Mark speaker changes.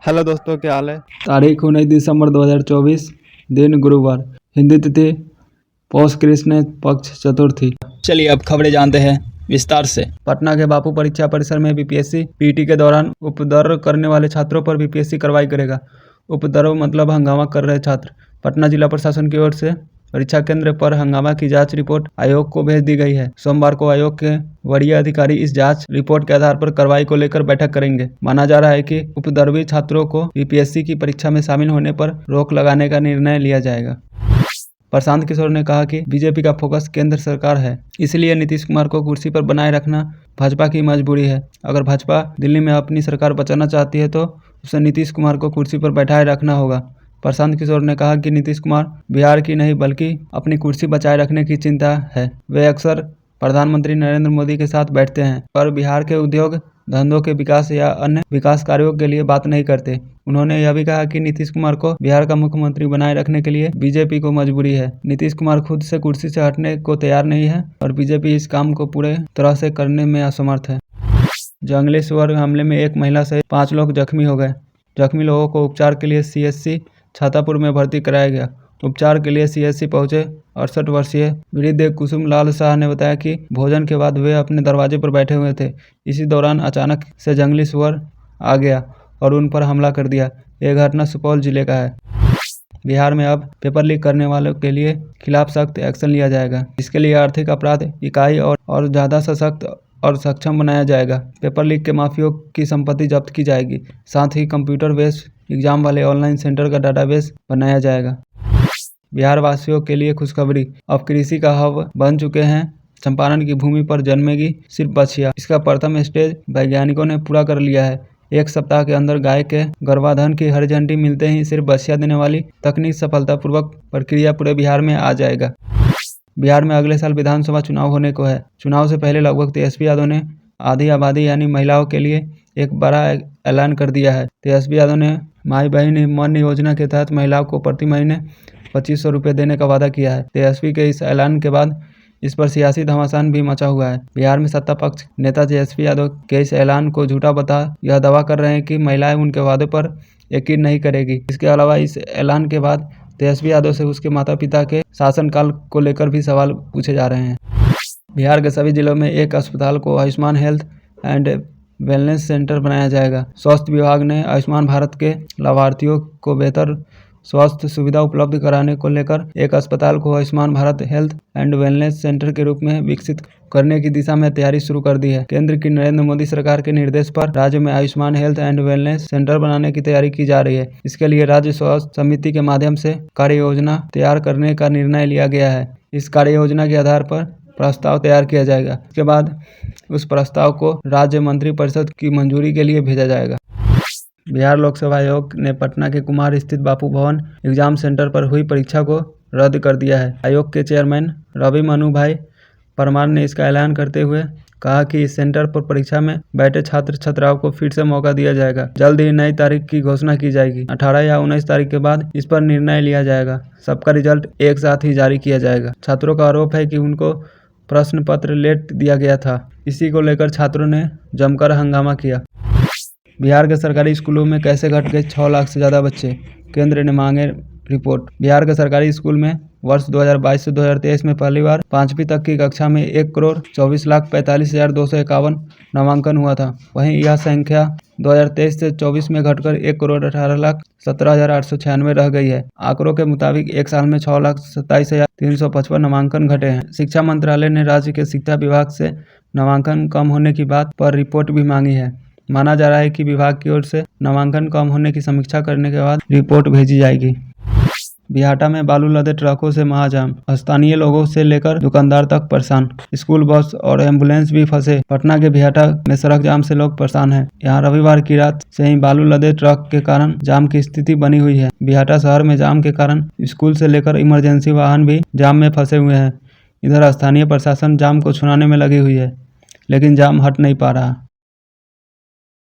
Speaker 1: Hello दोस्तों, क्या हाल है।
Speaker 2: तारीख 19 दिसंबर 2024, दिन गुरुवार, हिंदी तिथि पौष कृष्ण पक्ष चतुर्थी।
Speaker 3: चलिए अब खबरें जानते हैं विस्तार से।
Speaker 2: पटना के बापू परीक्षा परिसर में बीपीएससी पीटी के दौरान उपद्रव करने वाले छात्रों पर बीपीएससी कार्रवाई करेगा। उपद्रव मतलब हंगामा कर रहे छात्र। पटना जिला प्रशासन की ओर से परीक्षा केंद्र पर हंगामा की जांच रिपोर्ट आयोग को भेज दी गई है। सोमवार को आयोग के वरीय अधिकारी इस जांच रिपोर्ट के आधार पर कार्रवाई को लेकर बैठक करेंगे। माना जा रहा है कि उपद्रवी छात्रों को बीपीएससी की परीक्षा में शामिल होने पर रोक लगाने का निर्णय लिया जाएगा। प्रशांत किशोर ने कहा कि बीजेपी का फोकस केंद्र सरकार है, इसलिए नीतीश कुमार को कुर्सी पर बनाए रखना भाजपा की मजबूरी है। अगर भाजपा दिल्ली में अपनी सरकार बचाना चाहती है तो उसे नीतीश कुमार को कुर्सी पर बैठाए रखना होगा। प्रशांत किशोर ने कहा कि नीतीश कुमार बिहार की नहीं बल्कि अपनी कुर्सी बचाए रखने की चिंता है। वे अक्सर प्रधानमंत्री नरेंद्र मोदी के साथ बैठते हैं पर बिहार के उद्योग धंधों के विकास या अन्य विकास कार्यों के लिए बात नहीं करते। उन्होंने यह भी कहा कि नीतीश कुमार को बिहार का मुख्यमंत्री बनाए रखने के लिए बीजेपी को मजबूरी है। नीतीश कुमार खुद से कुर्सी से हटने को तैयार नहीं है और बीजेपी इस काम को पूरे तरह से करने में असमर्थ है। जंगली सुअर हमले में एक महिला सहित 5 लोग जख्मी हो गए। जख्मी लोगों को उपचार के लिए सीएचसी छातापुर में भर्ती कराया गया। उपचार के लिए सीएचसी पहुंचे 68 वर्षीय वृद्ध कुसुम लाल शाह ने बताया कि भोजन के बाद वे अपने दरवाजे पर बैठे हुए थे। इसी दौरान अचानक से जंगली सुअर आ गया और उन पर हमला कर दिया। यह घटना सुपौल जिले का है। बिहार में अब पेपर लीक करने वालों के लिए खिलाफ सख्त एक्शन लिया जाएगा। इसके लिए आर्थिक अपराध इकाई और ज़्यादा सशक्त और सक्षम बनाया जाएगा। पेपर लीक के माफियों की संपत्ति जब्त की जाएगी। साथ ही कंप्यूटर बेस्ड एग्जाम वाले ऑनलाइन सेंटर का डाटाबेस बनाया जाएगा। बिहार वासियों के लिए खुशखबरी, अब कृषि का हब बन चुके हैं। चंपारण की भूमि पर जन्मेगी सिर्फ बछिया। इसका प्रथम स्टेज वैज्ञानिकों ने पूरा कर लिया है। एक सप्ताह के अंदर गाय के गर्भाधान की हरी झंडी मिलते ही सिर्फ बछिया देने वाली तकनीक सफलतापूर्वक प्रक्रिया पूरे बिहार में आ जाएगा। बिहार में अगले साल विधानसभा चुनाव होने को है। चुनाव से पहले लगभग तेजस्वी यादव ने आधी आबादी यानी महिलाओं के लिए एक बड़ा ऐलान कर दिया है। तेजस्वी यादव ने माई बहन मन योजना के तहत महिलाओं को प्रति महीने 2500 रुपये देने का वादा किया है। तेजस्वी के इस ऐलान के बाद इस पर सियासी घमासान भी मचा हुआ है। बिहार में सत्ता पक्ष नेता तेजस्वी यादव के इस ऐलान को झूठा बता यह दावा कर रहे हैं कि महिलाएं उनके वादे पर यकीन नहीं करेगी। इसके अलावा इस ऐलान के बाद तेजस्वी यादव से उसके माता पिता के शासनकाल को लेकर भी सवाल पूछे जा रहे हैं। बिहार के सभी जिलों में एक अस्पताल को Ayushman health and wellness centre बनाया जाएगा। स्वास्थ्य विभाग ने आयुष्मान भारत के लाभार्थियों को बेहतर स्वास्थ्य सुविधा उपलब्ध कराने को लेकर एक अस्पताल को Ayushman Bharat health and wellness centre के रूप में विकसित करने की दिशा में तैयारी शुरू कर दी है। केंद्र की नरेंद्र मोदी सरकार के निर्देश पर राज्य में Ayushman health and wellness centre बनाने की तैयारी की जा रही है। इसके लिए राज्य स्वास्थ्य समिति के माध्यम से कार्य योजना तैयार करने का निर्णय लिया गया है। इस कार्य योजना के आधार पर प्रस्ताव तैयार किया जाएगा। इसके बाद उस प्रस्ताव को राज्य मंत्रिपरिषद की मंजूरी के लिए भेजा जाएगा। बिहार लोक सेवा आयोग ने पटना के कुमार स्थित बापू भवन एग्जाम सेंटर पर हुई परीक्षा को रद्द कर दिया है। आयोग के चेयरमैन रवि मनु भाई परमार ने इसका ऐलान करते हुए कहा कि इस सेंटर पर परीक्षा में बैठे छात्र छात्राओं को फिर से मौका दिया जाएगा। जल्द ही नई तारीख की घोषणा की जाएगी। 18 या 19 तारीख के बाद इस पर निर्णय लिया जाएगा। सबका रिजल्ट एक साथ ही जारी किया जाएगा। छात्रों का आरोप है कि उनको प्रश्न पत्र लेट दिया गया था। इसी को लेकर छात्रों ने जमकर हंगामा किया। बिहार के सरकारी स्कूलों में कैसे घट गए 6 लाख से ज़्यादा बच्चे, केंद्र ने मांगे रिपोर्ट। बिहार के सरकारी स्कूल में वर्ष 2022 से 2023 में पहली बार 5वीं तक की कक्षा में 1,24,45,251 नामांकन हुआ था। वहीं यह संख्या 2023 से 24 में घटकर 1,18,17,896 रह गई है। आंकड़ों के मुताबिक एक साल में 6,27,355 नामांकन घटे हैं। शिक्षा मंत्रालय ने राज्य के शिक्षा विभाग से नामांकन कम होने की बात पर रिपोर्ट भी मांगी है। माना जा रहा है कि विभाग की ओर से नामांकन कम होने की समीक्षा करने के बाद रिपोर्ट भेजी जाएगी। बिहाटा में बालू लदे ट्रकों से महाजाम, स्थानीय लोगों से लेकर दुकानदार तक परेशान। स्कूल बस और एम्बुलेंस भी फंसे। पटना के बिहाटा में सड़क जाम से लोग परेशान हैं। यहाँ रविवार की रात से ही बालू लदे ट्रक के कारण जाम की स्थिति बनी हुई है। बिहाटा शहर में जाम के कारण स्कूल से लेकर इमरजेंसी वाहन भी जाम में फंसे हुए हैं। इधर स्थानीय प्रशासन जाम को छुड़ाने में लगी हुई है, लेकिन जाम हट नहीं पा रहा।